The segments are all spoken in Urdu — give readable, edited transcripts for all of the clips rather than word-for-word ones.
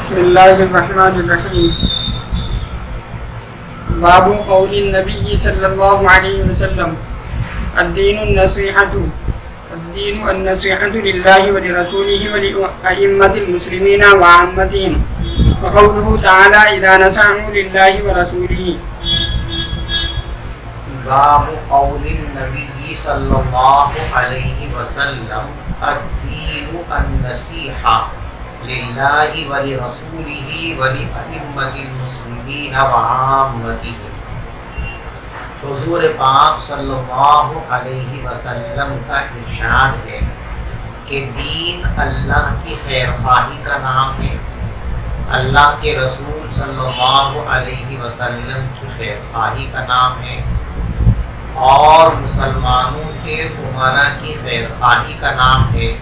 بسم اللہ الرحمن الرحیم باب قول النبی صلی اللہ علیہ وسلم الدین النصیحۃ للہ ولرسولہ ولأئمۃ المسلمین وعامتہم وقولہ تعالی اذا نصحوا للہ ورسولہ. باب قول النبی صلی اللہ علیہ وسلم الدین النصیحہ للہ ولرسولہ ولأئمۃ المسلمین وعامتہم. حضور پاک صلی اللہ علیہ وسلم کا ارشاد ہے کہ دین اللہ کی خیر خواہی کا نام ہے، اللہ کے رسول صلی اللہ علیہ وسلم کی خیر خواہی کا نام ہے، اور مسلمانوں کے امراء کی خیر خواہی کا نام ہے،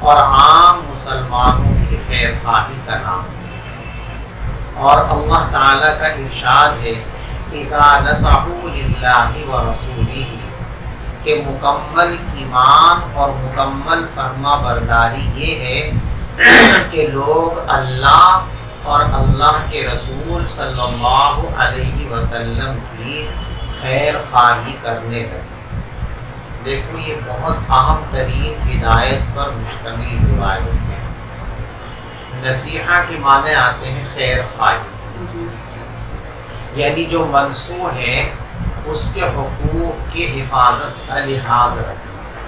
اور عام مسلمانوں کی خیر خواہی کا نام ہے. اور اللہ تعالیٰ کا ارشاد ہے اذا نصحوا للہ ورسولہ، کہ مکمل ایمان اور مکمل فرما برداری یہ ہے کہ لوگ اللہ اور اللہ کے رسول صلی اللہ علیہ وسلم کی خیر خواہی کرنے لگے. دیکھو یہ بہت اہم ترین ہدایت پر مشتمل روایت ہے. نصیحہ کے معنی آتے ہیں خیر خواہی، یعنی جو منصوح ہے اس کے حقوق کی حفاظت کا لحاظ رکھنا.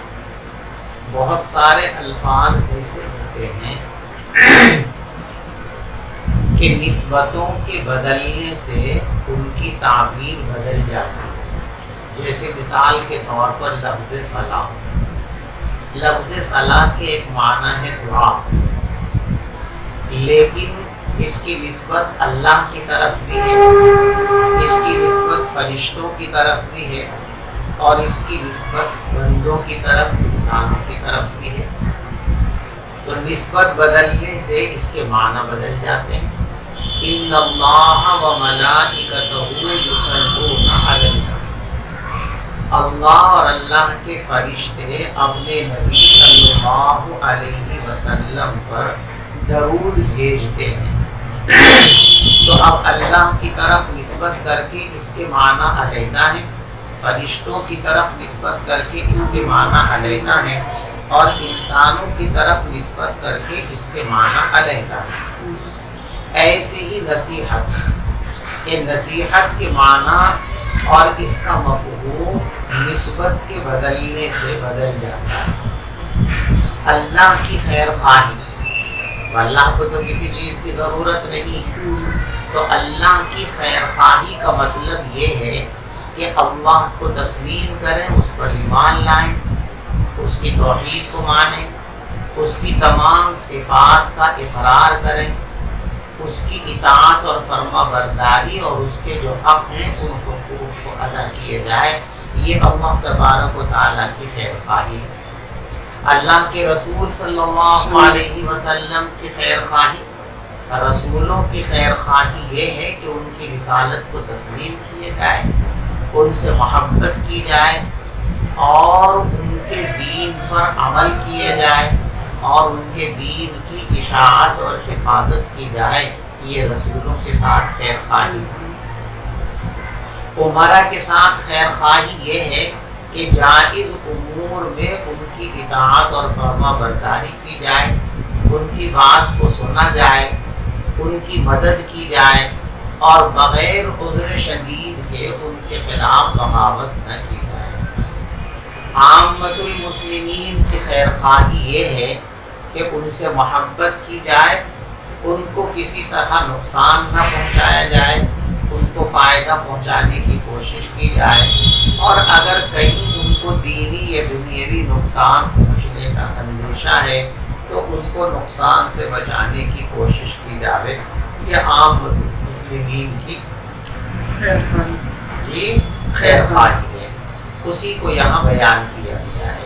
بہت سارے الفاظ ایسے ہوتے ہیں کہ نسبتوں کے بدلنے سے ان کی تعبیر بدل جاتی ہے. جیسے مثال کے طور پر لفظ صلاح. لفظ صلاح کے ایک معنی ہے دعا، لیکن اس کی نسبت اللہ کی طرف بھی ہے، اس کی نسبت فرشتوں کی طرف بھی ہے، اور اس کی نسبت بندوں کی طرف، انسانوں کی طرف بھی ہے. تو نسبت بدلنے سے اس کے معنی بدل جاتے ہیں. ان اللہ وملائکتہ یصلون علی النبی، اللہ اور اللہ کے فرشتے اپنے نبی صلی اللہ علیہ وسلم پر درود بھیجتے ہیں. تو اب اللہ کی طرف نسبت کر کے اس کے معنی علیحدہ ہیں، فرشتوں کی طرف نسبت کر کے اس کے معنی علیحدہ ہیں، اور انسانوں کی طرف نسبت کر کے اس کے معنی علیحدہ ہیں. ایسے ہی نصیحت، یہ نصیحت کے معنی اور اس کا مفہوم نسبت کے بدلنے سے بدل جاتا ہے. اللہ کی خیر خواہی، اللہ کو تو کسی چیز کی ضرورت نہیں، تو اللہ کی خیر خواہی کا مطلب یہ ہے کہ اللہ کو تسلیم کریں، اس پر ایمان لائیں، اس کی توحید کو مانیں، اس کی تمام صفات کا اقرار کریں، اس کی اطاعت اور فرما برداری اور اس کے جو حق ہیں ان حقوق کو ادا کیے جائے. یہ اللہ تبارک و تعالیٰ کی خیر خواہی ہے. اللہ کے رسول صلی اللہ علیہ وسلم کی خیر خواہی، رسولوں کی خیر خواہی یہ ہے کہ ان کی رسالت کو تسلیم کیے جائے، ان سے محبت کی جائے، اور ان کے دین پر عمل کیے جائے، اور ان کے دین کی اشاعت اور حفاظت کی جائے. یہ رسولوں کے ساتھ خیر خواہی. امراء کے ساتھ خیر خواہی یہ ہے کہ جائز امور میں ان کی اطاعت اور فرما برداری کی جائے، ان کی بات کو سنا جائے، ان کی مدد کی جائے، اور بغیر عذر شدید کے ان کے خلاف بغاوت نہ کی جائے. عامت المسلمین کی خیر خواہی یہ ہے کہ ان سے محبت کی جائے، ان کو کسی طرح نقصان نہ پہنچایا جائے، ان کو فائدہ پہنچانے کی کوشش کی جائے، اور اگر کہیں ان کو دینی یا دنیاوی نقصان پہنچنے کا اندیشہ ہے تو ان کو نقصان سے بچانے کی کوشش کی جائے. یہ عام مسلمین کی خیر خواہی ہے، اسی کو یہاں بیان کیا گیا ہے.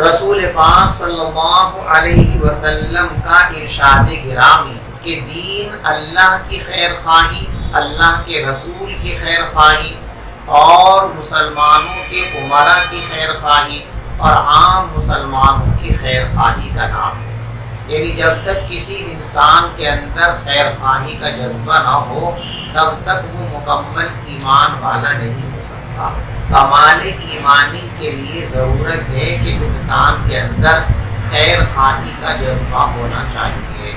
رسول پاک صلی اللہ علیہ وسلم کا ارشاد گرامی کہ دین اللہ کی خیر خواہی، اللہ کے رسول کی خیر خواہی، اور مسلمانوں کے امراء کی خیر خواہی، اور عام مسلمانوں کی خیر خواہی کا نام ہے. یعنی جب تک کسی انسان کے اندر خیر خواہی کا جذبہ نہ ہو تب تک وہ مکمل ایمان والا نہیں ہو سکتا۔ کمال ایمانی کے لیے ضرورت ہے کہ انسان کے اندر خیر خواہی کا جذبہ ہونا چاہیے۔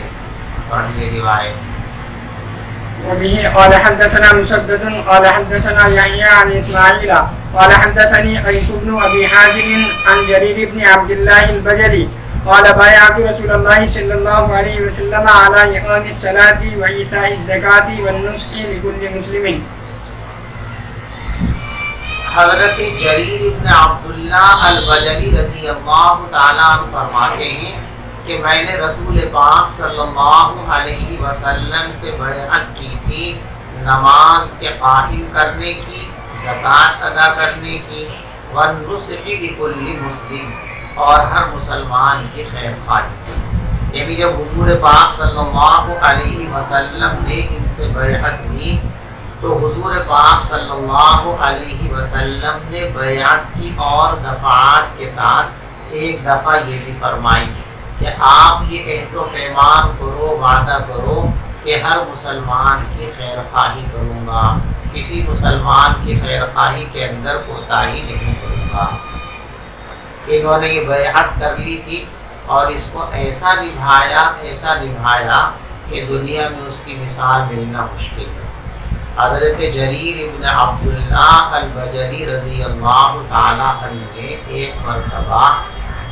پڑھیے روایت۔ وبه قال حدثنا مسدد قال حدثنا يحيى عن اسماعيل قال حدثني قيس بن ابي حازم عن جرير بن عبد الله البجلي قال بايعت رسول الله صلى الله عليه وسلم على إقام الصلاة وإيتاء الزكاة والنصح لكل مسلم۔ حضرت جریر ابن عبداللہ البجلی رضی اللہ تعالیٰ عنہ فرماتے ہیں کہ میں نے رسول پاک صلی اللہ علیہ وسلم سے بیعت کی تھی نماز کے قائم کرنے کی، زکوٰۃ ادا کرنے کی، والنصح لکل مسلم اور ہر مسلمان کی خیر خواہی۔ یعنی جب حضور پاک صلی اللہ علیہ وسلم نے ان سے بیعت لی تو حضور پاک صلی اللہ علیہ وسلم نے بیعت کی اور دفعات کے ساتھ ایک دفعہ یہ بھی فرمائی کہ آپ یہ عہد و پیمان کرو، وعدہ کرو کہ ہر مسلمان کی خیر خواہی کروں گا، کسی مسلمان کی خیر خواہی کے اندر کوتاہی نہیں کروں گا۔ انہوں نے یہ بیعت کر لی تھی اور اس کو ایسا نبھایا کہ دنیا میں اس کی مثال ملنا مشکل ہے۔ حضرت جریر ابن عبداللہ البجلی رضی اللہ تعالیٰ عنہ نے ایک مرتبہ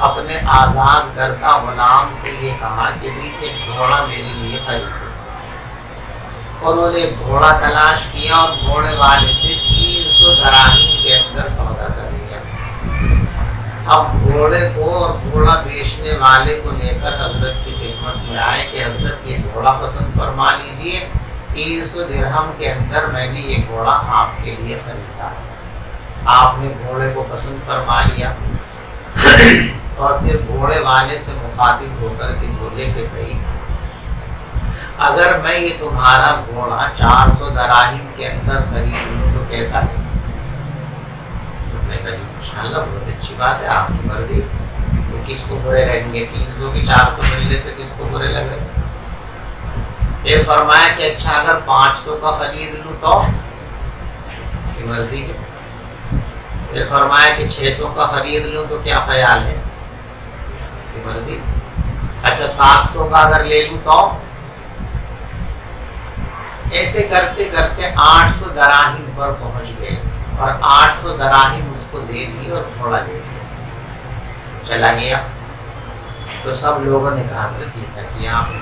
اپنے آزاد کردہ غلام سے یہ کہا کہ بھی ایک گھوڑا میرے لیے خریدو۔ انہوں نے ایک گھوڑا تلاش کیا اور گھوڑے والے سے 300 دراہم کے اندر سودا کر لیا۔ اب گھوڑے کو اور گھوڑا بیچنے والے کو لے کر حضرت کی خدمت میں آئے کہ حضرت یہ گھوڑا پسند فرما لیجیے، 300 درہم کے اندر میں نے یہ گھوڑا آپ کے لیے خریدا۔ آپ نے گھوڑے کو پسند فرما لیا اور پھر گھوڑے والے سے مخاطب ہو کر کے بولے کہ بھائی اگر میں یہ تمہارا گھوڑا 400 دراہم کے اندر خرید لوں تو کیسا ہے؟ اس نے کہا ماشاءاللہ بہت اچھی بات ہے، آپ کی مرضی، تو کس کو برے لگیں گے؟ 300 کی 400 مل لے تو کس کو برے لگ رہے؟ پھر فرمایا کہ اچھا اگر 500 کا خرید لوں تو کی مرضی ہے۔ پھر فرمایا کہ 600 کا خرید لوں تو کیا خیال ہے؟ کی مرضی۔ اچھا 700 کا اگر لے لوں تو؟ ایسے کرتے کرتے 800 دراہم پر پہنچ گئے اور 800 دراہم اس کو دے دی اور گھوڑا لے لیا، چلا گیا۔ تو سب لوگوں نے کہا کہ یہ کیا کیا آپ نے؟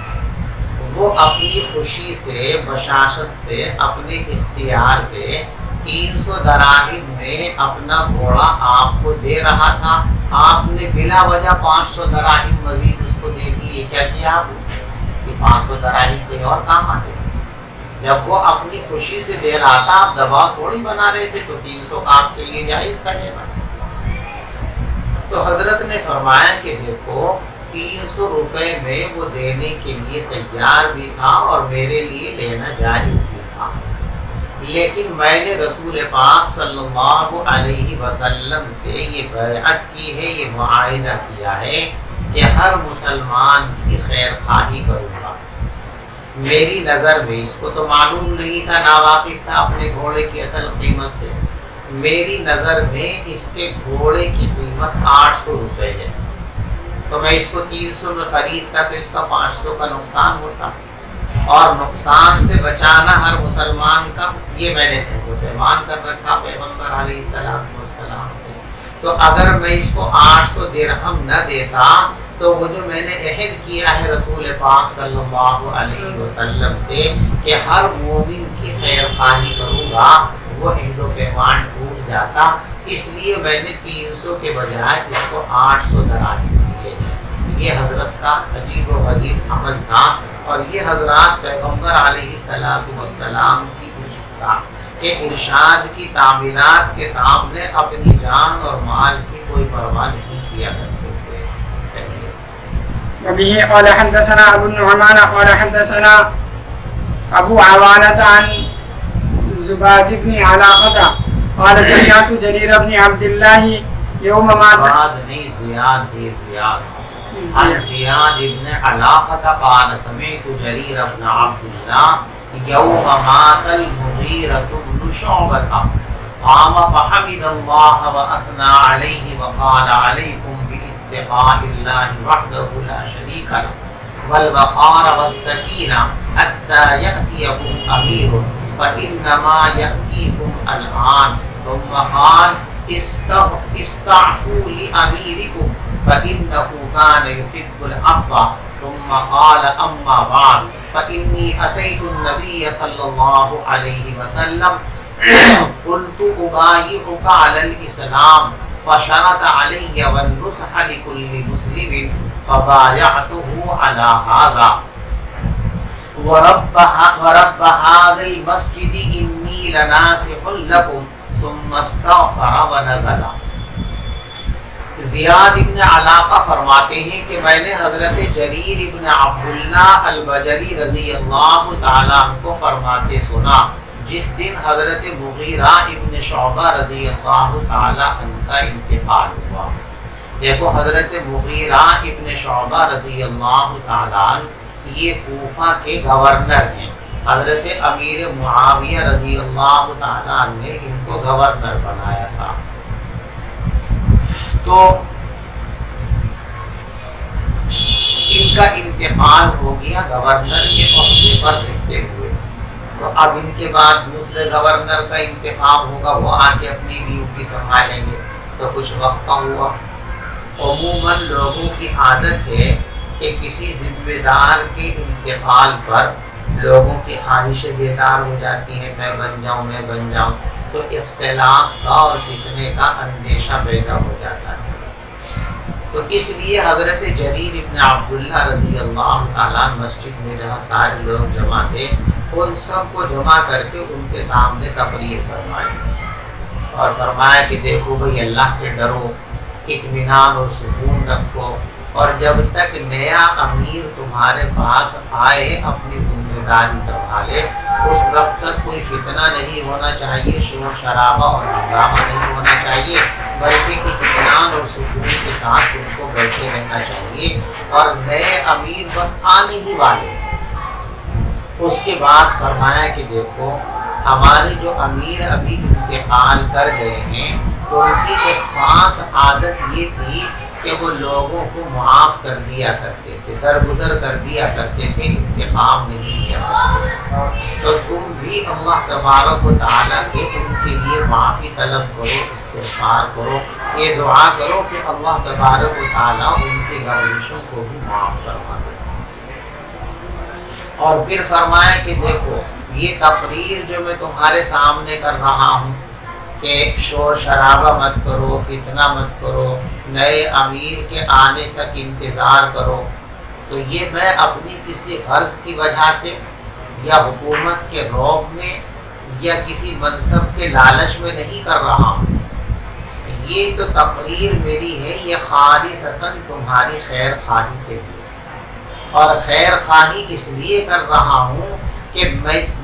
وہ اپنی خوشی سے، بشاشت سے، اپنے اختیار سے 300 دراہم میں اپنا گھوڑا آپ کو دے رہا تھا، آپ نے بلا وجہ 500 دراہم مزید اس کو دے دی۔ یہ کیا کیا آپ نے؟ یہ 500 دراہم کہیں اور کام آتے ہیں۔ جب وہ اپنی خوشی سے دے رہا تھا، آپ دباؤ تھوڑی بنا رہے تھے، تو 300 آپ کے لیے جائز تھا لینا۔ تو حضرت نے فرمایا کہ دیکھو 300 روپے میں وہ دینے کے لیے تیار بھی تھا اور میرے لیے لینا جائز بھی تھا، لیکن میں نے رسول پاک صلی اللہ علیہ وسلم سے یہ بیعت کی ہے، یہ معاہدہ کیا ہے کہ ہر مسلمان کی خیر خواہی کروں گا۔ میری نظر میں، اس کو تو معلوم نہیں تھا، ناواقف تھا اپنے گھوڑے کی اصل قیمت سے، میری نظر میں اس کے گھوڑے کی قیمت 800 روپے ہے، تو میں اس کو 300 میں خریدتا تو اس کا 500 کا نقصان ہوتا، اور نقصان سے بچانا ہر مسلمان کا، یہ میں نے تو پیمان کر رکھا پیغمبر علیہ السلام سے۔ تو اگر میں اس کو 800 درہم نہ دیتا تو وہ جو میں نے عہد کیا ہے رسول پاک صلی اللہ علیہ وسلم سے کہ ہر مومن کی خیر خواہی کروں گا، وہ عہد و پیمان ٹوٹ جاتا۔ اس لیے میں نے 300 کے بجائے اس کو 800 دراہم دیے ہیں۔ یہ حضرت کا عجیب و غریب عمل تھا، اور یہ حضرات پیغمبر علیہ السلام کی کہ ارشاد کی تعمیرات کے سامنے اپنی جان اور مال کی کوئی پرواہ نہیں کیا کرتے تھے۔ وبه قال حدثنا ابو النعمان قال حدثنا ابو عوانة عن زباد بن علاقة قال سمعت جرير بن عبد الله يوم مات زباد نہیں زیاد ہے، زیاد عن زیاد بن علاقة قال سمعت جرير بن عبد الله يوم مات المغيرة بن شعبة قام فحمد الله وأثنى عليه وقال عليكم باتقاء الله وحده لا شريك له والوقار والسكينة حتى يأتيكم أمير فإنما يأتيكم الآن ثم قال استعفوا لأميركم فإنه كان يحب العفو ثم قال أما بعد فإني أتيت النبي صلى الله عليه وسلم قلت أبايعك على الإسلام فشرط علي والنصح لكل مسلم فبايعته على هذا ورب هذا المسجد إني لناصح لكم ثم استغفر ونزل. زیاد ابن علاقہ فرماتے ہیں کہ میں نے حضرت جریر ابن عبداللہ البجلی رضی اللہ تعالیٰ عنہ کو فرماتے سنا جس دن حضرت مغیرہ ابن شعبہ رضی اللہ تعالیٰ عنہ کا انتقال ہوا. دیکھو حضرت مغیرہ ابن شعبہ رضی اللہ تعالیٰ عنہ یہ کوفہ کے گورنر ہیں. حضرت امیر معاویہ رضی اللہ تعالیٰ عنہ نے ان کو گورنر بنایا تھا. تو ان کا انتقال ہو گیا گورنر کے عہدے پر رہتے ہوئے. تو اب ان کے بعد دوسرے گورنر کا انتخاب ہوگا, وہ آ کے اپنی ڈیوٹی سنبھالیں گے. تو کچھ وقفہ ہوا. عموماً لوگوں کی عادت ہے کہ کسی ذمہ دار کے انتقال پر لوگوں کی خواہشیں بیدار ہو جاتی ہیں, میں بن جاؤں. تو اختلاف کا اور فتنے کا اندیشہ پیدا ہو جاتا ہے. تو اس لیے حضرت جریر ابن عبداللہ رضی اللہ تعالیٰ مسجد میں جہاں سارے لوگ جمع تھے ان سب کو جمع کر کے ان کے سامنے تقریر فرمائی اور فرمایا کہ دیکھو بھئی اللہ سے ڈرو, اطمینان اور سکون رکھو, اور جب تک نیا امیر تمہارے پاس آئے اپنی ذمہ داری سنبھالے اس وقت تک کوئی فتنہ نہیں ہونا چاہیے, شور شرابہ اور ہنگامہ نہیں ہونا چاہیے, بلکہ اطمینان اور سکون کے ساتھ ان کو بیٹھے رہنا چاہیے. اور نئے امیر بس آنے ہی والے. اس کے بعد فرمایا کہ دیکھو ہمارے جو امیر ابھی انتقال کر گئے ہیں ان کی ایک خاص عادت یہ تھی کہ وہ لوگوں کو معاف کر دیا کرتے تھے, درگزر کر دیا کرتے تھے, انتقام نہیں کیا کرتے. تو تم بھی اللہ تبارک و تعالیٰ سے ان کے لیے معافی طلب کرو, استغفار کرو, یہ دعا کرو کہ اللہ تبارک و تعالیٰ ان کی لغزشوں کو بھی معاف فرما دے. اور پھر فرمایا کہ دیکھو یہ تقریر جو میں تمہارے سامنے کر رہا ہوں کہ شور شرابہ مت کرو, فتنہ مت کرو, نئے امیر کے آنے تک انتظار کرو, تو یہ میں اپنی کسی غرض کی وجہ سے یا حکومت کے رعب میں یا کسی منصب کے لالچ میں نہیں کر رہا ہوں. یہ تو تقریر میری ہے, یہ خالصتاً تمہاری خیر خواہی کے لیے, اور خیر خواہی اس لیے کر رہا ہوں کہ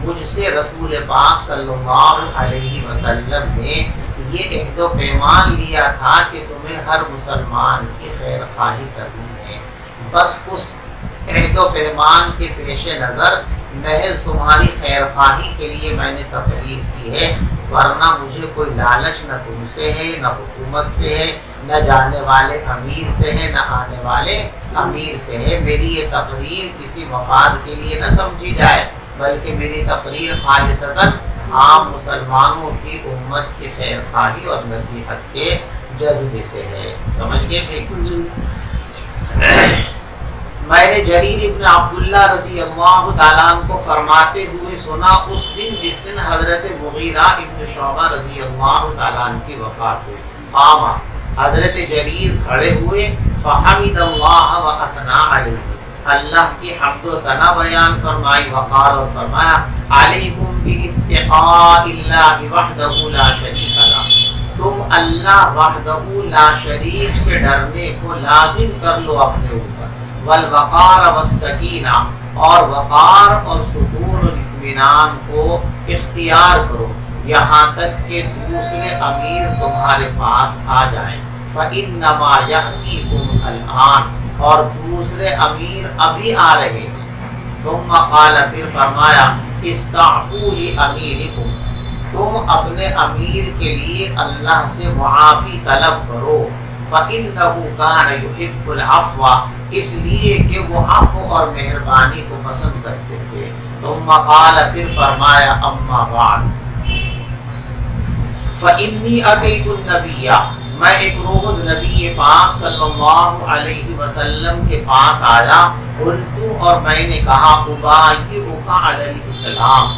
مجھ سے رسول پاک صلی اللہ علیہ وسلم نے یہ عہد و پیمان لیا تھا کہ تمہیں ہر مسلمان کی خیر خواہی کرنی ہے. بس اس عہد و پیمان کے پیش نظر محض تمہاری خیر خواہی کے لیے میں نے تقریر کی ہے, ورنہ مجھے کوئی لالچ نہ تم سے ہے, نہ حکومت سے ہے, نہ جانے والے امیر سے ہے, نہ آنے والے امیر سے ہے. میری یہ تقریر کسی مفاد کے لیے نہ سمجھی جائے, بلکہ میری تقریر خالصتاً عام مسلمانوں کی امت کی خیر خواہی اور نصیحت کے جذبے سے ہے. سمجھ گئے بھائی؟ میں نے جریر ابن عبداللہ رضی اللہ تعالیٰ عنہ کو فرماتے ہوئے سنا اس دن جس دن حضرت مغیرہ ابن شعبہ رضی اللہ تعالیٰ عنہ کی وفات ہوئی. قام, حضرت جریر کھڑے ہوئے, فحمد اللہ و اثنى علیہ, اللہ کی حمد و ثنا بیان فرمائی, وقال اور فرمایا علیکم باتقاء اللہ وحدہ لا شریک لہ, تم اللہ وحدہ لا شریک سے ڈرنے کو لازم کر لو اپنے اوپر, والوقار والسکینہ, اور وقار اور سکون اور اطمینان کو اختیار کرو یہاں تک کہ دوسرے امیر تمہارے پاس آ جائیں. فإنما يأتيكم الآن, اور دوسرے امیر ابھی آ رہے ہیں. ثم قال پھر فرمایا استعفوا لأمیرکم تم اپنے امیر کے لیے اللہ سے معافی طلب کرو. فإنه كان يحب العفو اس لیے کہ وہ عفو اور مہربانی کو پسند کرتے تھے. ثم قال پھر فرمایا اما بعد فإنی أتیت النبی میں ایک روز نبی پاک صلی اللہ علیہ وسلم کے پاس آیا. قلت اور میں نے کہا ابایعک علی الاسلام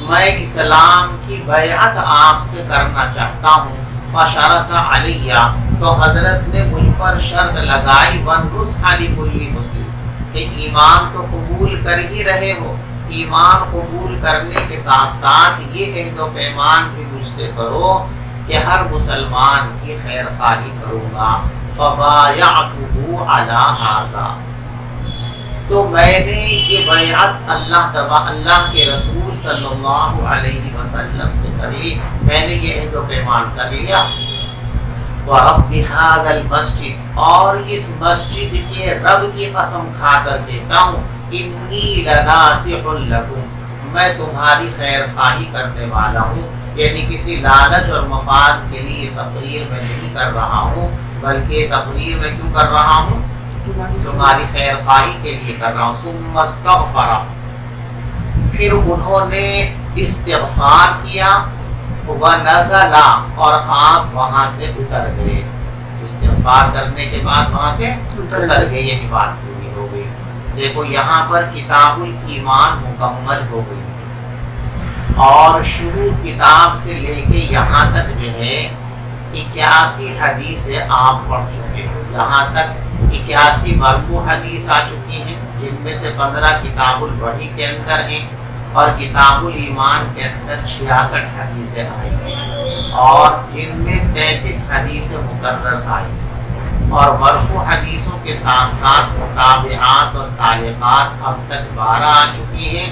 میں اسلام کی بیعت آپ سے کرنا چاہتا ہوں. فشرط علی تو حضرت نے مجھ پر شرط لگائی والنصح لکل مسلم کہ ایمان تو قبول کر ہی رہے ہو, ایمان قبول کرنے کے ساتھ ساتھ یہ عہد و پیمان بھی مجھ سے کرو کہ ہر مسلمان کی خیر خواہی کروں گا. فبایعته علی ھذا تو میں نے یہ بیعت اللہ کے رسول صلی اللہ علیہ وسلم سے کر لی, میں نے یہ عہد و پیمان کر لیا. وَرَبِّ هَذَا الْمَسْجِدِ اور اس مسجد کے رب کی قسم کھا کر کہتا ہوں اِنِّي لَنَاصِحٌ لَكُمْ میں تمہاری خیر خواہی کرنے والا ہوں. یعنی کسی لالچ اور مفاد کے لیے تقریر میں نہیں کر رہا ہوں, بلکہ تقریر میں کیوں کر رہا ہوں, تمہاری خیر خواہی کے لیے کر رہا ہوں. ثم استغفر پھر انہوں نے استغفار کیا. ونزل اور آپ وہاں سے اتر گئے. استغفار کرنے کے بعد وہاں سے اتر گئے, یہ بات پوری ہو گئی. دیکھو یہاں پر کتاب الایمان مکمل ہو گئی اور شروع کتاب سے لے کے یہاں تک جو ہے 81 حدیثیں آپ پڑھ چکے ہو. یہاں تک 81 مرفوع حدیث آ چکی ہیں, جن میں سے 15 کتاب الوحی کے اندر ہیں اور کتاب الایمان کے اندر 66 حدیثیں آئی ہیں اور جن میں 33 حدیثیں مقرر آئی. اور مرفوع حدیثوں کے ساتھ ساتھ متابعات اور تعلیقات اب تک 12 آ چکی ہیں,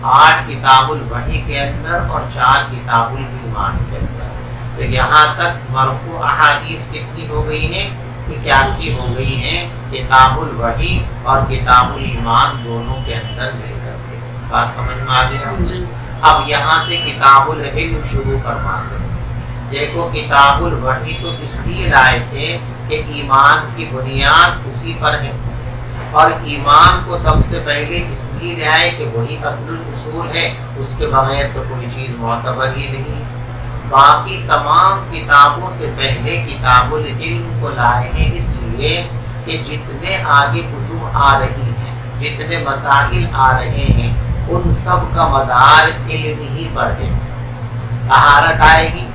8 کتاب الوحی کے اندر اور 4 کتاب الایمان کے اندر. تو یہاں تک مرفوع احادیث کتنی ہو گئی ہیں, 81 ہو گئی ہیں کتاب الوحی اور کتاب الایمان دونوں کے اندر مل کر کے. بات سمجھ میں آ گئی. اب یہاں سے کتاب العلم شروع فرماتے ہیں. دیکھو کتاب الوحی تو اس لیے لائے تھے کہ ایمان کی بنیاد اسی پر ہے اور ایمان کو سب سے پہلے اس لیے لائے کہ وہی اصل الاصول ہے, اس کے بغیر تو کوئی چیز معتبر ہی نہیں. باقی تمام کتابوں سے پہلے کتاب العلم کو لائے ہیں اس لیے کہ جتنے آگے کتب آ رہی ہیں, جتنے مسائل آ رہے ہیں, ان سب کا مدار علم ہی پر ہے. طہارت آئے گی,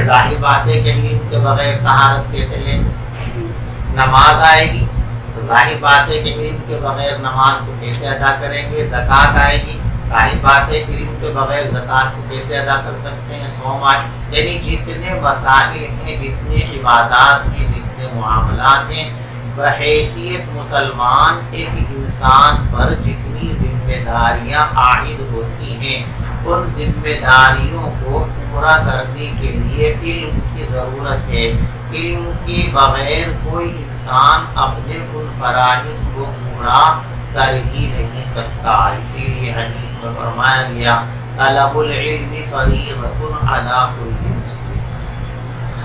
ظاہر بات ہے کہ علم کے بغیر طہارت کیسے لیں. نماز آئے گی, ظاہر بات ہے کہ علم کے بغیر نماز کو کیسے ادا کریں گے. زکوٰۃ آئے گی, ظاہر بات ہے علم کے بغیر زکوٰۃ کو کیسے ادا کر سکتے ہیں. صوم آئے, یعنی جتنے مسائل ہیں, جتنے عبادات ہیں, جتنے معاملات ہیں, بحیثیت مسلمان ایک انسان پر جتنی ذمہ داریاں عائد ہوتی ہیں, ان ذمہ داریوں کو پورا کرنے کے لیے علم کی ضرورت ہے. علم کے بغیر کوئی انسان اپنے ان فرائض کو پورا کر ہی نہیں سکتا. اسی لیے حدیث میں فرمایا گیا طلب العلم فریضۃ علی کل مسلم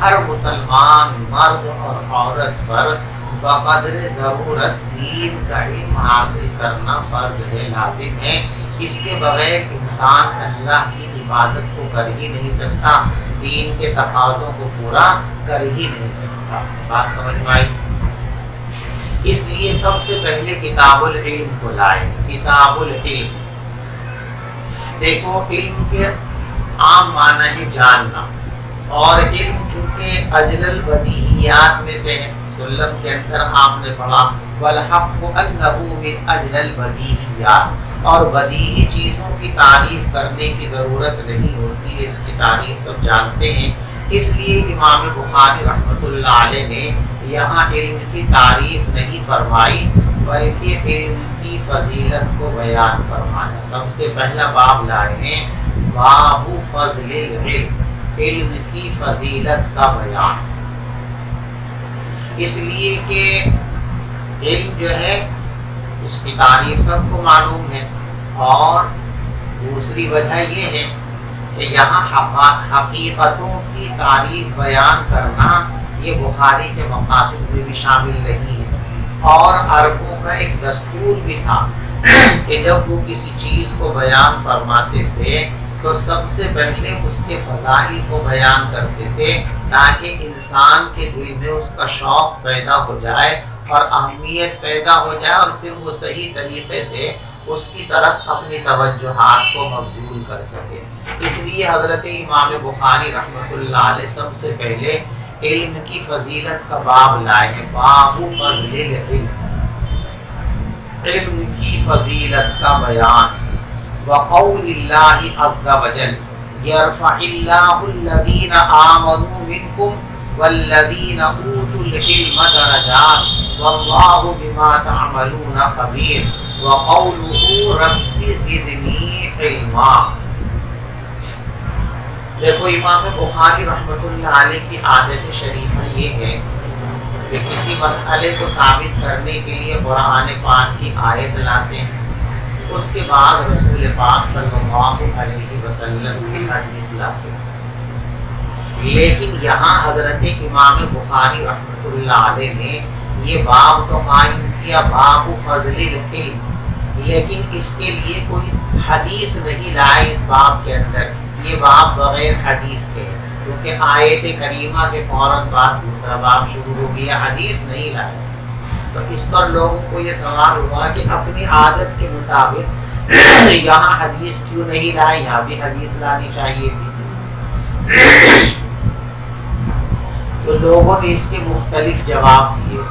ہر مسلمان مرد اور عورت پر بقدر ضرورت دین کا علم حاصل کرنا فرض ہے, لازم ہے. اس کے بغیر انسان اللہ کی عبادت کو کر ہی نہیں سکتا, دین کے تقاضوں کو پورا کر ہی نہیں سکتا. بات سمجھ میں آئی. اس لیے سب سے پہلے کتاب العلم کو لائے. کتاب العلم دیکھو علم کے عام معنی ہے جاننا, اور علم چونکہ اجل البدیہیات میں سے ہے. سلم کے اندر آپ نے پڑھا والحق انہ من اجل البدیہیات, اور بدیہی چیزوں کی تعریف کرنے کی ضرورت نہیں ہوتی ہے, اس کی تعریف سب جانتے ہیں. اس لیے امام بخاری رحمۃ اللہ علیہ نے یہاں علم کی تعریف نہیں فرمائی بلکہ علم کی فضیلت کو بیان فرمایا. سب سے پہلا باب لائے ہیں باب فضل العلم, علم کی فضیلت کا بیان. اس لیے کہ علم جو ہے اس کی تعریف سب کو معلوم ہے، اور دوسری وجہ یہ ہے کہ یہاں حقیقتوں کی تعریف بیان کرنا یہ بخاری کے مقاصد میں بھی شامل نہیں ہے، اور عربوں کا ایک دستور بھی تھا کہ جب وہ کسی چیز کو بیان فرماتے تھے تو سب سے پہلے اس کے فضائل کو بیان کرتے تھے تاکہ انسان کے دل میں اس کا شوق پیدا ہو جائے اور اہمیت پیدا ہو جائے، اور پھر وہ صحیح طریقے سے اس کی طرف اپنی توجہات کو مبذول کر سکے۔ اس لیے حضرت امام بخاری رحمۃ اللہ علیہ سب سے پہلے علم کی فضیلت کا باب لائے ہیں، باب فضل العلم، علم کی فضیلت کا بیان۔ وقول اللہ عز وجل یرفع اللہ الذین آمنوا منکم والذین اوتوا العلم درجات واللہ بما تعملون خبیر وقولہ رب زدنی علما۔ دیکھو امام بخاری رحمۃ اللہ علیہ کی عادت شریفہ یہ ہے کہ کسی مسئلے کو ثابت کرنے کے لیے قرآن پاک کی آیت لاتے ہیں، اس کے بعد رسول پاک صلی اللہ علیہ وسلم کی حدیث لاتے ہیں۔ لیکن یہاں حضرت امام بخاری رحمۃ اللہ علیہ نے یہ باب تو قائم کیا، باب فضل العلم، لیکن اس کے لیے کوئی حدیث نہیں لائے اس باب کے اندر، یہ باب بغیر حدیث کے ہے، کیونکہ آیت کریمہ کے فوراً بعد دوسرا باب شروع ہو گیا، حدیث نہیں لائے۔ تو اس پر لوگوں کو یہ سوال ہوا کہ اپنی عادت کے مطابق یہاں حدیث کیوں نہیں لائے، یہاں بھی حدیث لانی چاہیے تھی۔ تو لوگوں نے اس کے مختلف جواب دیے۔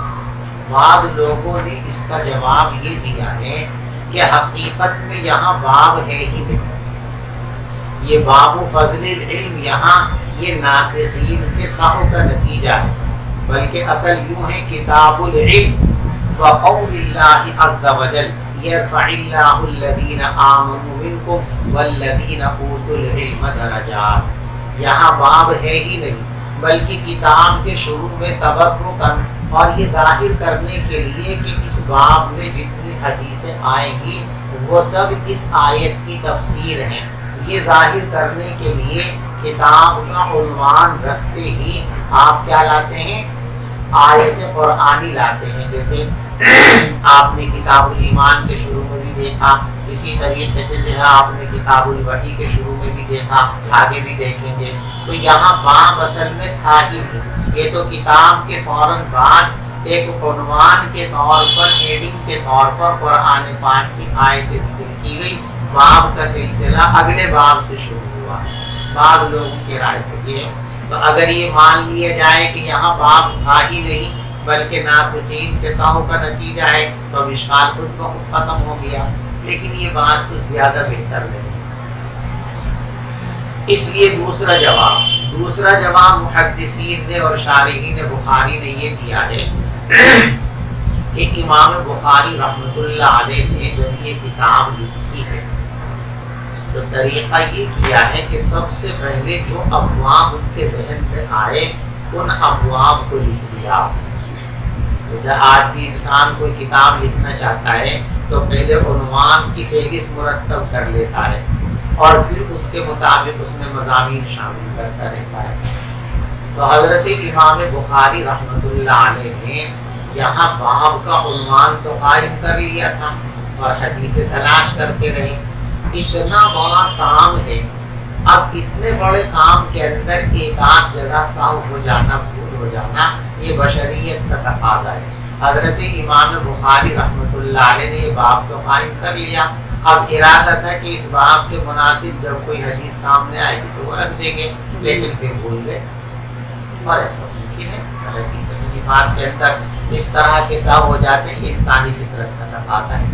بعض لوگوں نے اس کا جواب یہ دیا ہے کہ حقیقت میں یہاں باب ہے ہی نہیں، یہ باب فضل العلم یہاں یہ ناسخین کے سہو کا نتیجہ ہے، بلکہ اصل یوں ہے کتاب العلم وقول اللہ عز وجل یرفع اللہ الذین آمنوا منکم والذین اوتوا العلم درجات، یہاں باب ہے ہی نہیں، بلکہ کتاب کے شروع میں تبرکاً اور یہ ظاہر کرنے کے لیے کہ اس باب میں جتنی حدیثیں آئیں گی وہ سب اس آیت کی تفسیر ہیں، یہ ظاہر کرنے کے لیے کتاب کا عنوان رکھتے ہی آپ کیا لاتے ہیں، آیت قرآنی لاتے ہیں۔ جیسے آپ نے کتاب الایمان کے شروع میں بھی دیکھا، اسی طریقے سے جو ہے آپ نے کتاب الوحی کے شروع میں بھی دیکھا، آگے بھی دیکھیں گے۔ تو یہاں باب اصل میں تھا ہی نہیں، یہ تو کتاب کے فوراً بعد ایک عنوان کے طور پر، ہیڈنگ کے طور پر قرآن پاک کی آیت ذکر کی گئی، باب کا سلسلہ اگلے باب سے شروع ہوا۔ بعض لوگوں کی رائے تو یہ ہے، تو اگر یہ مان لیا جائے کہ یہاں باب تھا ہی نہیں بلکہ ناسخین کے سہو کا نتیجہ ہے تو اب اشکال خود بخود ختم ہو گیا، لیکن یہ بات کچھ زیادہ بہتر نہیں۔ اس لیے دوسرا جواب محدثین نے اور شارحین بخاری نے یہ دیا ہے کہ امام بخاری رحمۃ اللہ علیہ نے جب یہ کتاب لکھی ہے تو طریقہ یہ کیا ہے کہ سب سے پہلے جو ابواب ان کے ذہن میں آئے ان ابواب کو لکھ لیا۔ جیسے آج بھی انسان کوئی کتاب لکھنا چاہتا ہے تو پہلے عنوان کی فہرست مرتب کر لیتا ہے اور پھر اس کے مطابق اس میں مضامین شامل کرتا رہتا ہے۔ تو حضرت امام بخاری رحمۃ اللہ علیہ نے یہاں باب کا عنوان تو قائم کر لیا تھا اور حدیثیں تلاش کرتے رہے۔ اتنا بڑا کام ہے، اب اتنے بڑے کام کے اندر ایک آدھ جگہ سہو ہو جانا، بھول ہو جانا، یہ بشریت کا تقاضا ہے۔ حضرت امام بخاری رحمۃ اللہ علیہ نے یہ باب تو قائم کر لیا، اب ارادہ تھا کہ اس باب کے مناسب جب کوئی حدیث سامنے آئے گی تو وہ رکھ دیں گے، لیکن پھر بھول گئے، اور ایسا ممکن ہے۔ حالانکہ تصنیفات کے اندر اس طرح کے سہو ہو جاتے ہیں، یہ انسانی فطرت کا تقاضا ہے۔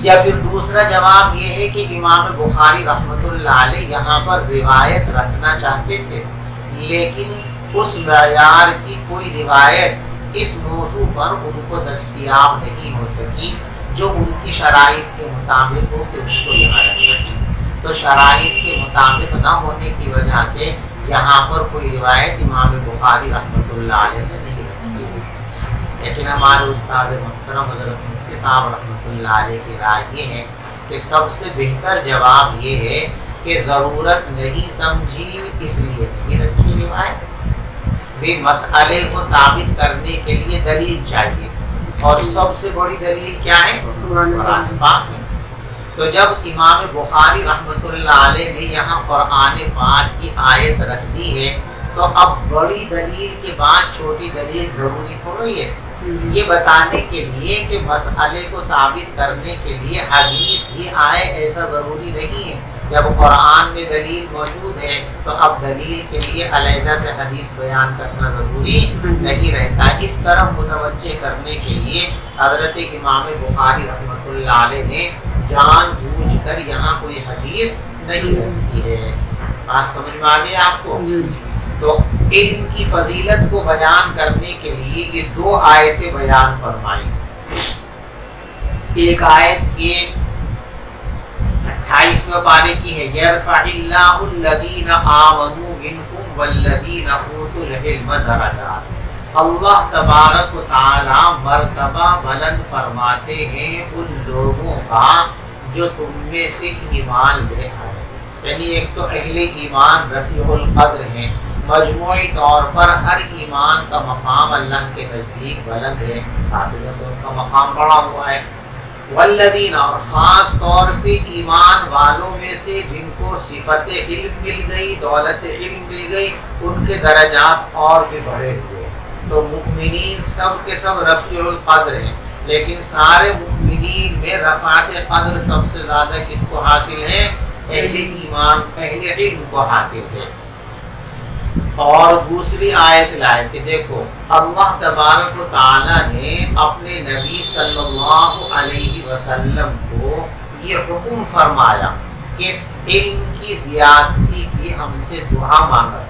یا پھر دوسرا جواب یہ ہے کہ امام بخاری رحمۃ اللہ علیہ یہاں پر روایت رکھنا چاہتے تھے، لیکن اس معیار کی کوئی روایت اس موضوع پر ان کو دستیاب نہیں ہو سکی جو ان کی شرائط کے مطابق ہو کہ اس کو یہاں رکھ سکیں۔ تو شرائط کے مطابق نہ ہونے کی وجہ سے یہاں پر کوئی روایت امام بخاری رحمۃ اللہ علیہ نے نہیں رکھی۔ لیکن ہمارے استاد محترم حضرت مفتی صاحب رحمۃ اللہ علیہ کی رائے یہ ہے کہ سب سے بہتر جواب یہ ہے کہ ضرورت نہیں سمجھی اس لیے نہیں رکھی روایت. بھی مسئلے کو ثابت کرنے کے لیے دلیل چاہیے، اور سب سے بڑی دلیل کیا ہے؟ قرآن پاک ہے. تو جب امام بخاری رحمۃ اللہ علیہ نے یہاں قرآن پاک کی آیت رکھ دی ہے تو اب بڑی دلیل کے بعد چھوٹی دلیل ضروری تھوڑی ہے. یہ بتانے کے لیے کہ مسئلے کو ثابت کرنے کے لیے حدیث ہی آئے ایسا ضروری نہیں ہے. جب قرآن میں دلیل موجود ہے تو اب دلیل کے لیے علیحدہ سے حدیث بیان کرنا ضروری نہیں رہتا. اس طرح متوجہ کرنے کے لیے حضرت امام بخاری رحمۃ اللہ علیہ نے جان بوجھ کر یہاں کوئی حدیث نہیں رکھی ہے. بات سمجھ میں آ گئی آپ کو؟ تو علم کی فضیلت کو بیان کرنے کے لیے یہ دو آیتیں بیان فرمائی. ایک آیت یہ 28ویں پارے کی ہے، یرفع اللہ الذین آمنوا منکم والذین اوتوا العلم درجات. اللہ تبارک و تعالی مرتبہ بلند فرماتے ہیں ان لوگوں کا جو تم میں سے ایمان لے آئے. یعنی ایک تو اہل ایمان رفیع القدر ہیں، مجموعی طور پر ہر ایمان کا مقام اللہ کے نزدیک بلند ہے، کافروں سے ان کا مقام بڑا ہوا ہے. والذین، اور خاص طور سے ایمان والوں میں سے جن کو صفت علم مل گئی، دولت علم مل گئی، ان کے درجات اور بھی بڑھے ہوئے. تو مؤمنین سب کے سب رفیع القدر ہیں، لیکن سارے مؤمنین میں رفعت قدر سب سے زیادہ کس کو حاصل ہے؟ اہل ایمان، اہل علم کو حاصل ہے. اور دوسری آیت لائے کہ دیکھو اللہ تبارک و تعالی نے اپنے نبی صلی اللہ علیہ وسلم کو یہ حکم فرمایا کہ علم کی زیادتی کی ہم سے دعا مانگا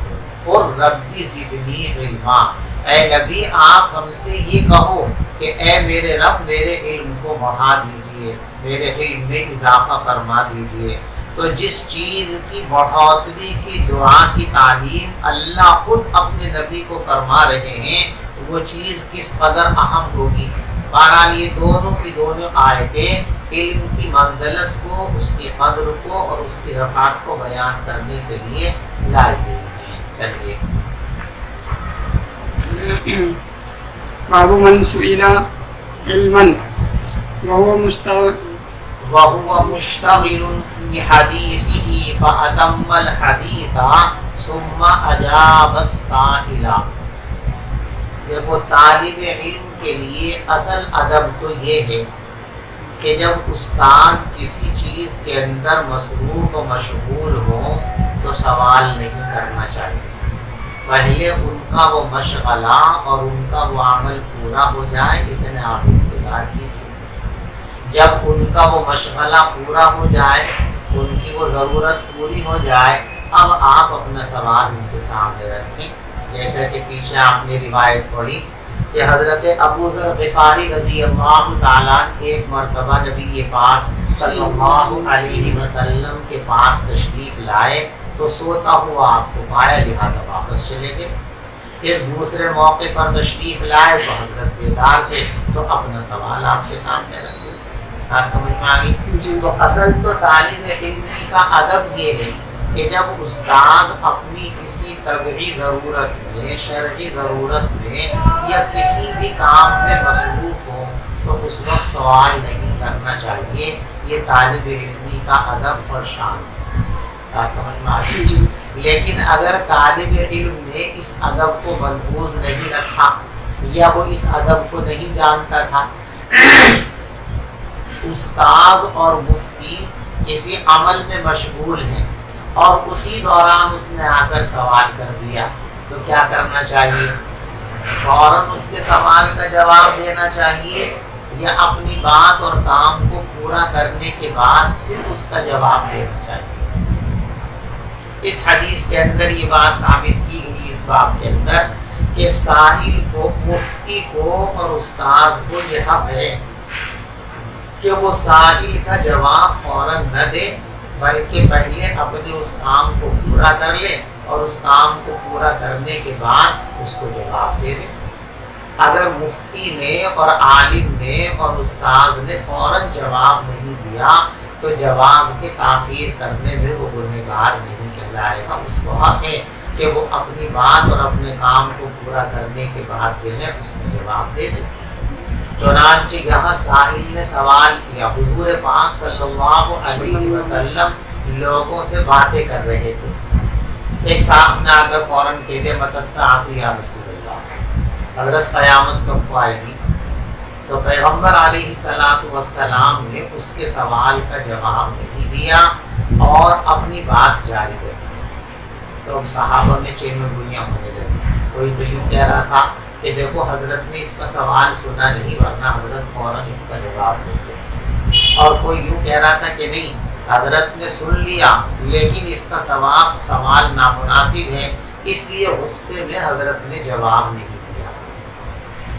اور ربی زدنی علما. اے نبی آپ ہم سے یہ کہو کہ اے میرے رب میرے علم کو بڑھا دیجئے، میرے علم میں اضافہ فرما دیجئے. تو جس چیز کی بڑھوتری کی دعا کی تعلیم اللہ خود اپنے نبی کو فرما رہے ہیں، وہ چیز کس قدر اہم ہوگی. بہرحال یہ دونوں کی دونوں آیتیں علم کی منزلت کو، اس کی قدر کو اور اس کی رفعت کو بیان کرنے کے لیے لائی گئی ہیں. چلیے باب من سئل علما وهو مشتغل في حديثه فأتم الحديث ثم أجاب السائل. دیکھو طالب علم کے لیے اصل ادب تو یہ ہے کہ جب استاذ کسی چیز کے اندر مصروف و مشغول ہوں تو سوال نہیں کرنا چاہیے. پہلے ان کا وہ مشغلہ اور ان کا وہ عمل پورا ہو جائے، اتنے آپ انتظار کیجیے. جب ان کا وہ مشغلہ پورا ہو جائے، ان کی وہ ضرورت پوری ہو جائے، اب آپ اپنا سوال ان کے سامنے رکھیں. جیسا کہ پیچھے آپ نے روایت پڑھی کہ حضرت ابو ذر غفاری رضی اللہ تعالیٰ ایک مرتبہ نبی پاک صلی اللہ علیہ وسلم کے پاس تشریف لائے تو سوتا ہوا آپ کو پایا، لہٰذا واپس چلے گئے. پھر دوسرے موقع پر تشریف لائے تو حضرت بیدار تھے تو اپنا سوال آپ کے سامنے رکھ دیا. سمجھ میں آ گئی؟ تو اصل تو طالب علمی کا ادب یہ ہے کہ جب استاذ اپنی کسی طبعی ضرورت میں، شرعی ضرورت میں یا کسی بھی کام میں مصروف ہو تو اس وقت سوال نہیں کرنا چاہیے. یہ طالب علمی کا ادب اور شان ہے. سمجھ میں آ گئی؟ لیکن اگر طالب علم نے اس ادب کو ملحوظ نہیں رکھا یا وہ اس ادب کو نہیں جانتا تھا، استاذ اور مفتی کسی عمل میں مشغول ہیں اور اسی دوران اس نے آ کر سوال کر دیا تو کیا کرنا چاہیے؟ فوراً اس کے سوال کا جواب دینا چاہیے یا اپنی بات اور کام کو پورا کرنے کے بعد پھر اس کا جواب دینا چاہیے. اس حدیث کے اندر یہ بات ثابت کی گئی اس باب کے اندر کہ سائل کو، مفتی کو اور استاذ کو یہ حق ہے کہ وہ سائل کا جواب فوراً نہ دے، بلکہ پہلے اپنے اس کام کو پورا کر لے اور اس کام کو پورا کرنے کے بعد اس کو جواب دے دے. اگر مفتی نے اور عالم نے اور استاد نے فوراً جواب نہیں دیا تو جواب کے تاخیر کرنے میں وہ گنہگار نہیں کہلائے گا، اس کو حق ہے کہ وہ اپنی بات اور اپنے کام کو پورا کرنے کے بعد جو ہے اس میں جواب دے دے۔ چنانچہ یہاں سائل نے سوال کیا، حضور پاک صلی اللہ علیہ وسلم لوگوں سے باتیں کر رہے تھے، ایک صاحب نے آ کر فوراً کہہ دیا متی الساعۃ یا رسول اللہ، حضرت قیامت کب کو آئے گی؟ تو پیغمبر علیہ السلام نے اس کے سوال کا جواب نہیں دیا اور اپنی بات جاری رکھی۔ تو صحابہ میں چینوں گوئیاں ہونے لگی، کوئی تو یوں کہہ رہا تھا کہ دیکھو حضرت نے اس کا سوال سنا نہیں ورنہ حضرت فوراً اس کا جواب دیتے، اور کوئی یوں کہہ رہا تھا کہ نہیں حضرت نے سن لیا لیکن اس کا سوال نامناسب ہے اس لیے غصے میں حضرت نے جواب نہیں دیا۔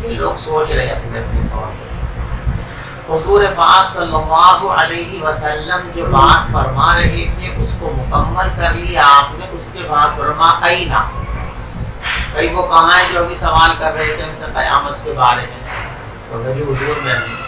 یہ لوگ سوچ رہے اپنے اپنے طور پر۔ حضور پاک صلی اللہ علیہ وسلم جو بات فرما رہے تھے اس کو مکمل کر لیا آپ نے، اس کے بعد فرما اینا، کئی وہ کہاں ہیں جو ابھی سوال کر رہے تھے ہم سے قیامت کے بارے میں؟ تو اگر یہ حضور میں نہیں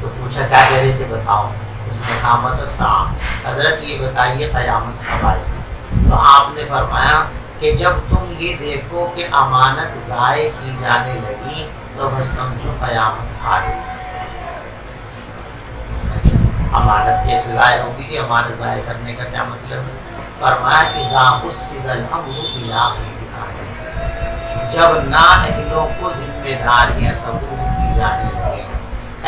تو پوچھا کیا کہہ رہے تھے بتاؤ؟ اس نے کہا متی الساعۃ، حضرت یہ بتائیے قیامت کب آئے گی؟ تو آپ نے فرمایا کہ جب تم یہ دیکھو کہ امانت ضائع کی جانے لگی تو بس سمجھو قیامت آ گئی۔ امانت کیسے ضائع ہوگی کہ امانت ضائع کرنے کا کیا مطلب ہے؟ فرمایا اذا اسد الامر الى اہلہ، جب نااہلوں کو ذمہ داریاں سپرد کی جانے لگے،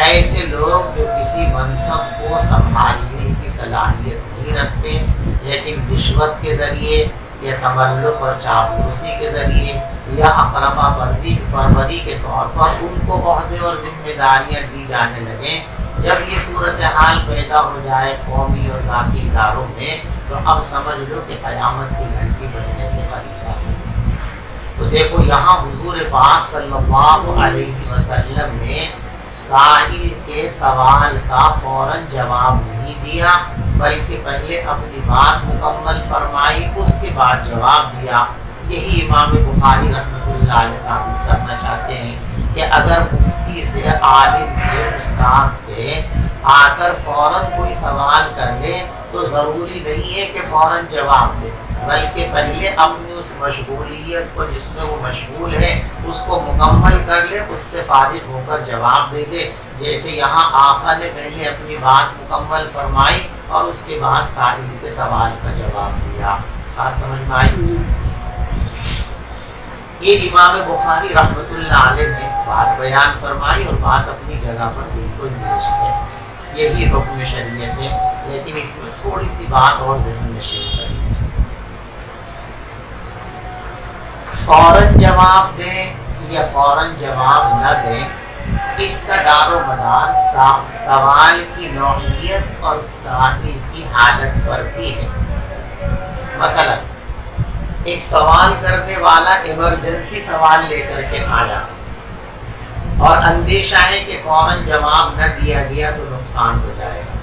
ایسے لوگ جو کسی منصب کو سنبھالنے کی صلاحیت نہیں رکھتے لیکن رشوت کے ذریعے یا تملق اور چاپلوسی کے ذریعے یا اقربا پروری کے طور پر ان کو عہدے اور ذمہ داریاں دی جانے لگیں، جب یہ صورتحال پیدا ہو جائے قومی اور ذاتی اداروں میں تو اب سمجھ لو کہ قیامت کی گھنٹی بجنے کے قریب آ گئی۔ تو دیکھو یہاں حضور پاک صلی اللہ علیہ وسلم نے سائل کے سوال کا فوراً جواب نہیں دیا بلکہ پہلے اپنی بات مکمل فرمائی اس کے بعد جواب دیا۔ یہی امام بخاری رحمۃ اللہ علیہ ثابت کرنا چاہتے ہیں کہ اگر مفتی سے، عالم سے، استاد سے آ کر فوراً کوئی سوال کر لے تو ضروری نہیں ہے کہ فوراً جواب دے، بلکہ پہلے اپنی اس مشغولیت کو جس میں وہ مشغول ہے اس کو مکمل کر لے، اس سے فارغ ہو کر جواب دے دے۔ جیسے یہاں آقا نے پہلے اپنی بات مکمل فرمائی اور اس کے بعد سائل کے سوال کا جواب دیا۔ بات سمجھ میں آئی؟ یہ امام بخاری رحمۃ اللہ علیہ نے بات بیان فرمائی اور بات اپنی جگہ پر بالکل درست ہے، یہی حکم شریعت ہے، لیکن اس میں تھوڑی سی بات اور ذہن نشین کرنی چاہیے۔ فوراً جواب دیں یا فوراً جواب نہ دیں، اس کا دار و مدار سوال کی نوعیت اور سائل کی حالت پر بھی ہے۔ مثلا ایک سوال کرنے والا ایمرجنسی سوال لے کر کے آیا اور اندیشہ ہے کہ فوراً جواب نہ دیا گیا تو نقصان ہو جائے گا،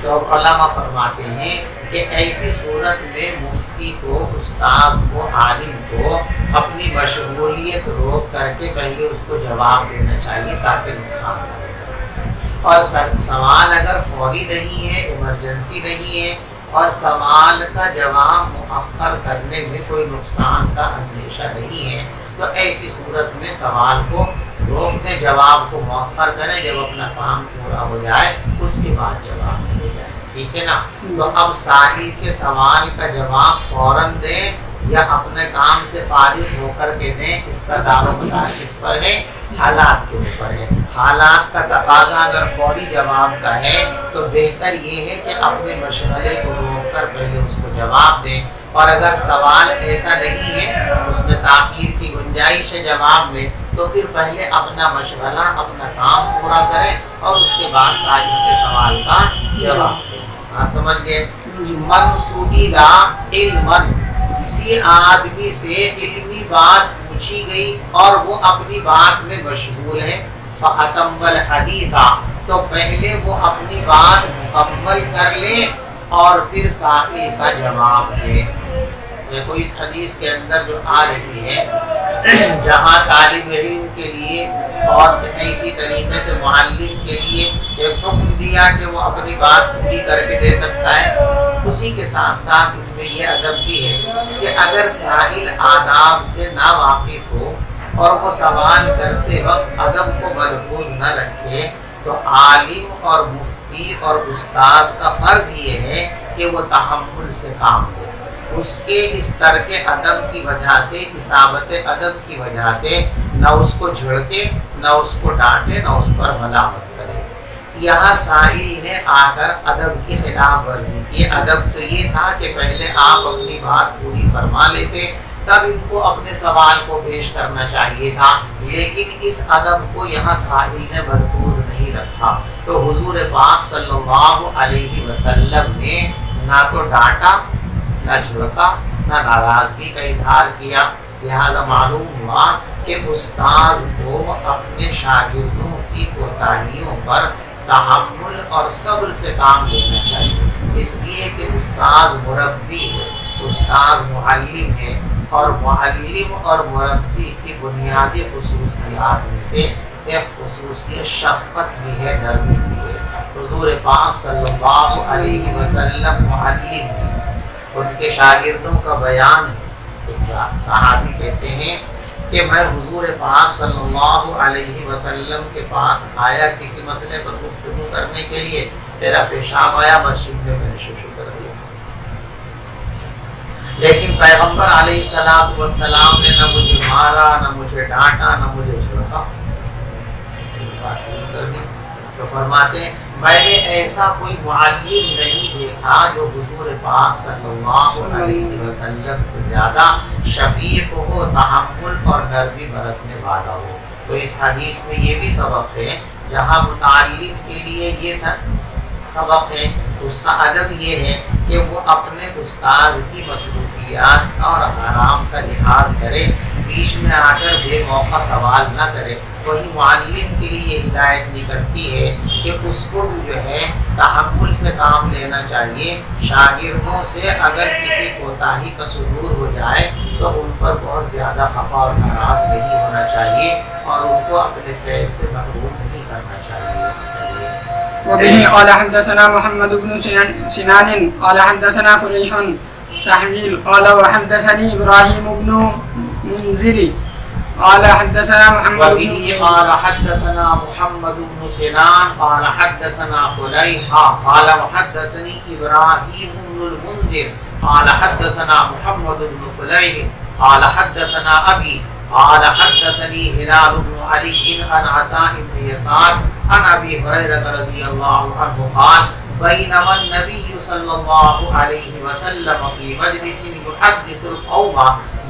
تو علماء فرماتے ہیں کہ ایسی صورت میں مفتی کو، استاذ کو، عالم کو اپنی مشغولیت روک کر کے پہلے اس کو جواب دینا چاہیے تاکہ نقصان نہ ہو۔ اور سوال اگر فوری نہیں ہے، ایمرجنسی نہیں ہے اور سوال کا جواب مؤخر کرنے میں کوئی نقصان کا اندیشہ نہیں ہے تو ایسی صورت میں سوال کو روک دیں، جواب کو مؤخر کریں، جب اپنا کام پورا ہو جائے اس کے بعد جواب دے جائے، ٹھیک ہے نا؟ تو اب سائل کے سوال کا جواب فوراً دیں یا اپنے کام سے فارغ ہو کر کے دیں، اس کا دار و مدار کس پر ہے؟ حالات کے اوپر ہے۔ حالات کا تقاضا اگر فوری جواب کا ہے تو بہتر یہ ہے کہ اپنے مشغلے کو روک کر پہلے اس کو جواب دیں، اور اگر سوال ایسا نہیں ہے، اس میں تاخیر کی گنجائش ہے جواب میں، تو پھر پہلے اپنا مشغلہ، اپنا کام پورا کریں اور اس کے بعد سائل کے سوال کا جواب دیں۔ آپ سمجھ گئے؟ من سئل علما، کسی آدمی سے علمی بات پوچھی گئی اور وہ اپنی بات میں مشغول ہے، فأتم الحدیث، تو پہلے وہ اپنی بات مکمل کر لے اور پھر سائل کا جواب دے۔ دیکھو اس حدیث کے اندر جو آ رہی ہے جہاں طالب علم کے لیے اور اسی طریقے سے معلم کے لیے ایک حکم دیا کہ وہ اپنی بات پوری کر کے دے سکتا ہے، اسی کے ساتھ ساتھ اس میں یہ ادب بھی ہے کہ اگر سائل آداب سے نا واقف ہو اور وہ سوال کرتے وقت ادب کو ملحوظ نہ رکھے تو عالم اور مفتی اور استاد کا فرض یہ ہے کہ وہ تحمل سے کام لے، اس کے اس ترک ادب کی وجہ سے، اصابت ادب کی وجہ سے نہ اس کو جھڑکے، نہ اس کو ڈانٹے، نہ اس پر ملامت کرے۔ یہاں سائل نے آ کر ادب کی خلاف ورزی کی۔ ادب تو یہ تھا کہ پہلے آپ اپنی بات پوری فرما لیتے، تب ان کو اپنے سوال کو پیش کرنا چاہیے تھا، لیکن اس ادب کو یہاں سائل نے ملحوظ نہیں رکھا، تو حضور پاک صلی اللہ علیہ وسلم نے نہ تو ڈانٹا، نہ جھڑکا، نہ ناراضگی کا اظہار کیا۔ لہذا معلوم ہوا کہ استاد کو اپنے شاگردوں کی کوتاہیوں پر تحمل اور صبر سے کام لینا چاہیے، اس لیے کہ استاد مربی ہے، استاد معلم ہے، اور معلم اور مربی کی بنیادی خصوصیات میں سے ایک خصوصیت شفقت بھی ہے، نرمی بھی ہے۔ حضور پاک صلی اللہ علیہ وسلم معلم ہے، ان کے شاگردوں کا بیان ہے۔ صحابی کہتے ہیں کہ میں حضور پاک صلی اللہ علیہ وسلم کے پاس آیا کسی مسئلے پر گفتگو کرنے کے لیے، میرا پیشاب آیا، مسجد میں نے شروع کر دیا، لیکن پیغمبر علیہ السلام نے نہ مجھے مارا، نہ مجھے ڈانٹا، نہ مجھے جھڑکا، بات پوری کر دی۔ تو فرماتے ہیں میں نے ایسا کوئی معلم نہیں دیکھا جو حضور پاک صلی اللہ علیہ وسلم سے زیادہ شفیق ہو، تحمل اور نرمی برتنے والا ہو۔ تو اس حدیث میں یہ بھی سبق ہے، جہاں متعلم کے لیے یہ سبق ہے، اس کا ادب یہ ہے کہ وہ اپنے استاذ کی مصروفیات اور آرام کا لحاظ کرے، بیچ میں آ کر بے موقع سوال نہ کرے۔ وہی معلم کے لیے ہدایت نکلتی ہے کہ اس کو بھی جو ہے تحمل سے کام لینا چاہیے، شاگردوں سے اگر کسی کوتاہی کا صدور ہو جائے تو ان پر بہت زیادہ خفا اور ناراض نہیں ہونا چاہیے، اور ان کو اپنے فیض سے محروم نہیں کرنا چاہیے۔ وبه قال حدثنا محمد بن سنان قال حدثنا فريح تحويل قال وحدثني إبراهيم بن منذر قال حدثنا محمد وبه قال حدثنا محمد بن سنان قال حدثنا فليح قال وحدثني إبراهيم بن المنذر قال حدثنا محمد بن فليح قال حدثنا أبي قال حدثني هلال بن علي عن عطاء بن يسار عن أبي هريرة رضي الله عنه قال بينما النبي صلى الله عليه وسلم في مجلس يحدث القوم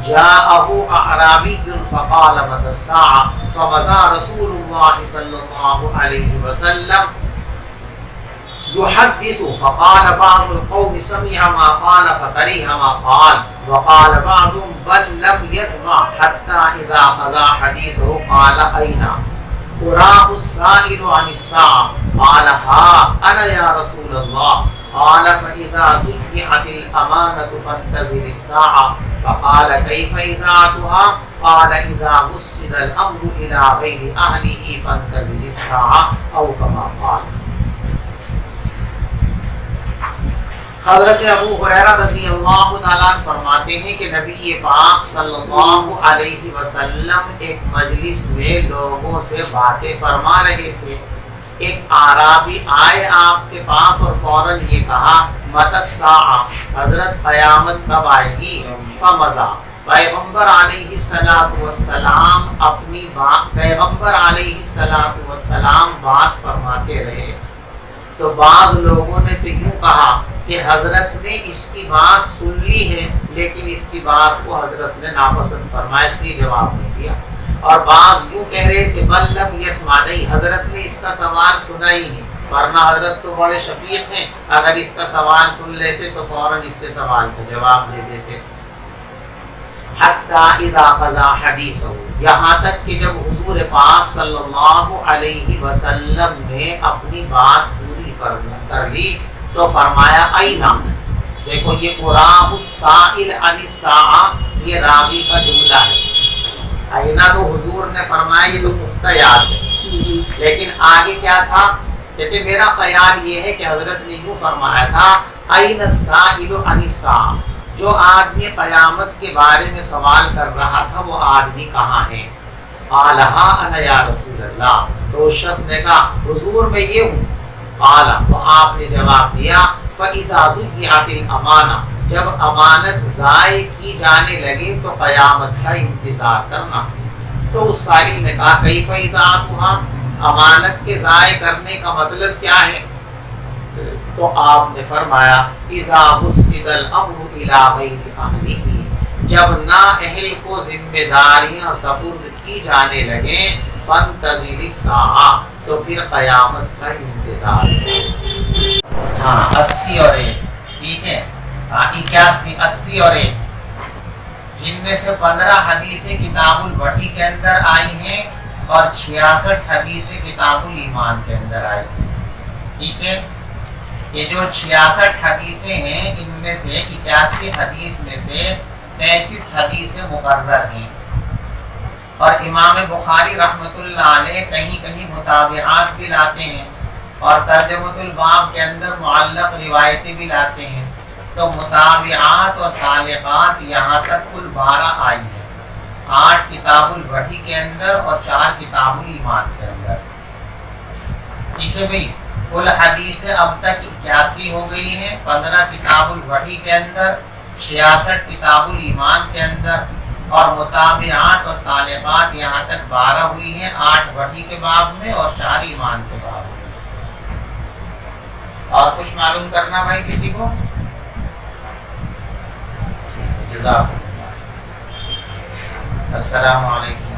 جاءه أعرابي فقال متى الساعة فمضى رسول الله صلى الله عليه وسلم يحدث فقال بعض القوم سمع ما قال فكره ما قال وقال بعضهم بل لم يسمع حتى إذا قضى حديثه قال أين أراه السائل عن الساعة قال ها أنا يا رسول الله قال فإذا زجعت الأمانة فانتظر الساعة فقال كيف إذاعتها قال إذا وصل الأمر إلى غير أهله فانتظر الساعة أو كما قال۔ حضرت ابو ہریرہ رضی اللہ تعالیٰ عنہ فرماتے ہیں کہ نبی پاک صلی اللہ علیہ وسلم ایک مجلس میں لوگوں سے باتیں فرما رہے تھے۔ ایک اعرابی آئے آپ کے پاس اور فوراً یہ کہا متی الساعہ، حضرت قیامت کب آئے گی؟ فمضى، پیغمبر علیہ السلام اپنی بات پیغمبر علیہ السلام بات فرماتے رہے۔ تو بعض لوگوں نے تو یوں کہا کہ حضرت نے اس کی بات سن لی ہے لیکن اس کی بات کو حضرت نے ناپسند فرمایا، اس لیے جواب نہیں دیا، اور بعض یوں کہہ رہے کہ بل لم یسمع، نہیں حضرت نے اس کا سوال سنا ہی نہیں، ورنہ حضرت تو بڑے شفیق ہیں، اگر اس کا سوال سن لیتے تو فوراً اس کے سوال کا جواب دے دیتے۔ حتی اذا قضا حدیثہ، یہاں تک کہ جب حضور پاک صلی اللہ علیہ وسلم نے اپنی بات پوری کر لی تو فرمایا اینا، دیکھو یہ قرآن السائل عن الساعہ، یہ راوی کا جملہ ہے، آئینہ تو حضور نے فرمایا یہ تو پختہ یاد ہے، لیکن آگے کیا تھا؟ کہتے میرا خیال یہ ہے کہ حضرت نے یوں فرمایا تھا این السائل عن الساعہ، جو آدمی قیامت کے بارے میں سوال کر رہا تھا وہ آدمی کہاں ہے؟ قالہا انا یا رسول اللہ، تو اس شخص نے کہا حضور میں یہ ہوں۔ قال، تو آپ نے جواب دیا فَإِذَا ضُيِّعَتِ الْأَمَانَةُ، جب امانت ضائع کی جانے لگے تو قیامت کا انتظار کرنا۔ تو اس سائل نے کہا کیف اضاعتها، امانت کے ضائع کرنے کا مطلب کیا ہے؟ تو آپ نے فرمایا اذا وسد الامر الى غیر اہلہ، جب نااہل کو ذمہ داریاں سپرد کی جانے لگیں، فانتظر الساعہ، تو پھر قیامت کا انتظار ہے۔ ہاں 80 اور 1، ٹھیک ہے، 81 80 اور 1، جن میں سے 15 حدیثیں کتاب الوحی کے اندر آئی ہیں اور 66 حدیثیں کتاب الایمان کے اندر آئی ہیں، ٹھیک ہے۔ یہ جو 66 حدیثیں ہیں ان میں سے 81 حدیث میں سے 33 حدیثیں مقرر ہیں، اور امام بخاری رحمۃ اللہ علیہ کہیں کہیں متابعات بھی لاتے ہیں، اور ترجمۃ الباب کے اندر معلق روایتیں بھی لاتے ہیں۔ تو متابعات اور تعلیقات یہاں تک کل 12 آئی ہیں، 8 کتاب الوحی کے اندر اور 4 کتاب الایمان کے اندر، ٹھیک ہے بھائی۔ کل حدیثیں اب تک 81 ہو گئی ہیں، 15 کتاب الوحی کے اندر، 66 کتاب الایمان کے اندر، اور متابعات اور تعلیقات یہاں تک 12 ہوئی ہیں، 8 وحی کے باب میں اور 4 ایمان کے باب میں۔ اور کچھ معلوم کرنا بھائی کسی کو؟ جزاک اللہ، السلام علیکم۔